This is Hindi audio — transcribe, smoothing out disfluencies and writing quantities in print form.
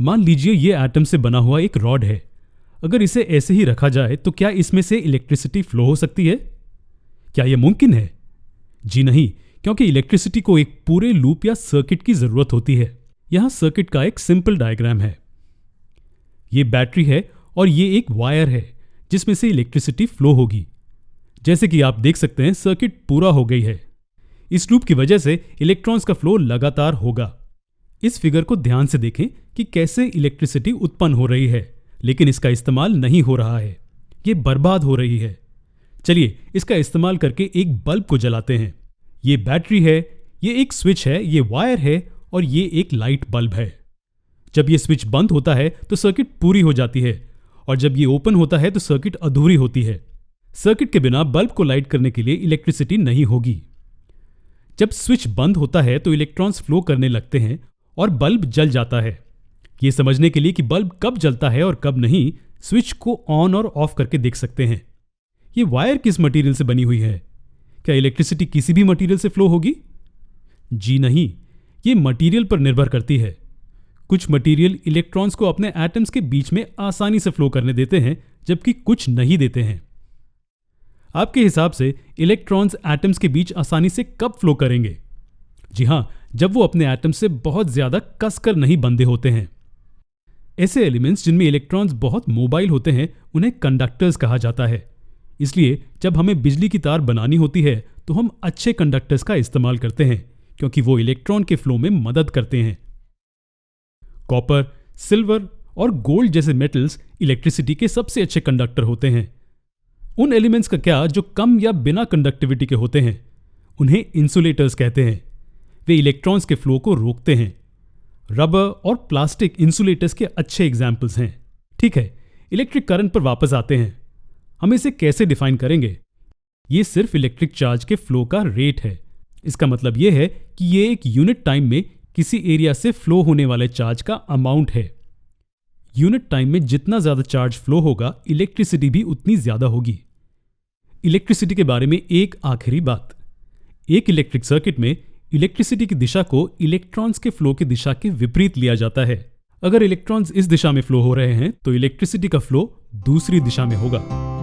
मान लीजिए ये एटम से बना हुआ एक रॉड है। अगर इसे ऐसे ही रखा जाए तो क्या इसमें से इलेक्ट्रिसिटी फ्लो हो सकती है? क्या यह मुमकिन है? जी नहीं, क्योंकि इलेक्ट्रिसिटी को एक पूरे लूप या सर्किट की जरूरत होती है। यहां सर्किट का एक सिंपल डायग्राम है। ये बैटरी है और ये एक वायर है जिसमें से इलेक्ट्रिसिटी फ्लो होगी। जैसे कि आप देख सकते हैं, सर्किट पूरा हो गई है। इस लूप की वजह से इलेक्ट्रॉन्स का फ्लो लगातार होगा। इस फिगर को ध्यान से देखें कि कैसे इलेक्ट्रिसिटी उत्पन्न हो रही है, लेकिन इसका इस्तेमाल नहीं हो रहा है। ये बर्बाद हो रही है। चलिए इसका इस्तेमाल करके एक बल्ब को जलाते हैं। ये बैटरी है, ये एक स्विच है, ये वायर है और ये एक लाइट बल्ब है। जब ये स्विच बंद होता है तो सर्किट पूरी हो जाती है और जब ये ओपन होता है तो सर्किट अधूरी होती है। सर्किट के बिना बल्ब को लाइट करने के लिए इलेक्ट्रिसिटी नहीं होगी। जब स्विच बंद होता है तो इलेक्ट्रॉन्स फ्लो करने लगते हैं और बल्ब जल जाता है। ये समझने के लिए कि बल्ब कब जलता है और कब नहीं, स्विच को ऑन और ऑफ करके देख सकते हैं। ये वायर किस मटेरियल से बनी हुई है? क्या इलेक्ट्रिसिटी किसी भी मटेरियल से फ्लो होगी? जी नहीं, ये मटेरियल पर निर्भर करती है। कुछ मटेरियल इलेक्ट्रॉन्स को अपने एटम्स के बीच में आसानी से फ्लो करने देते हैं, जबकि कुछ नहीं देते हैं। आपके हिसाब से इलेक्ट्रॉन्स एटम्स के बीच आसानी से कब फ्लो करेंगे? जी हां, जब वो अपने एटम से बहुत ज्यादा कसकर नहीं बंधे होते हैं। ऐसे एलिमेंट्स जिनमें इलेक्ट्रॉन्स बहुत मोबाइल होते हैं उन्हें कंडक्टर्स कहा जाता है। इसलिए जब हमें बिजली की तार बनानी होती है तो हम अच्छे कंडक्टर्स का इस्तेमाल करते हैं, क्योंकि वो इलेक्ट्रॉन के फ्लो में मदद करते हैं। कॉपर, सिल्वर और गोल्ड जैसे मेटल्स इलेक्ट्रिसिटी के सबसे अच्छे कंडक्टर होते हैं। उन एलिमेंट्स का क्या जो कम या बिना कंडक्टिविटी के होते हैं? उन्हें इंसुलेटर्स कहते हैं। वे इलेक्ट्रॉन्स के फ्लो को रोकते हैं। रबर और प्लास्टिक इंसुलेटर्स के अच्छे एग्जाम्पल्स हैं। ठीक है, इलेक्ट्रिक करंट पर वापस आते हैं। हम इसे कैसे डिफाइन करेंगे? ये सिर्फ इलेक्ट्रिक चार्ज के फ्लो का रेट है। इसका मतलब यह है कि ये एक यूनिट टाइम में किसी एरिया से फ्लो होने वाले चार्ज का अमाउंट है। यूनिट टाइम में जितना ज्यादा चार्ज फ्लो होगा, इलेक्ट्रिसिटी भी उतनी ज्यादा होगी। इलेक्ट्रिसिटी के बारे में एक आखिरी बात। एक इलेक्ट्रिक सर्किट में इलेक्ट्रिसिटी की दिशा को इलेक्ट्रॉन्स के फ्लो की दिशा के विपरीत लिया जाता है। अगर इलेक्ट्रॉन्स इस दिशा में फ्लो हो रहे हैं तो इलेक्ट्रिसिटी का फ्लो दूसरी दिशा में होगा।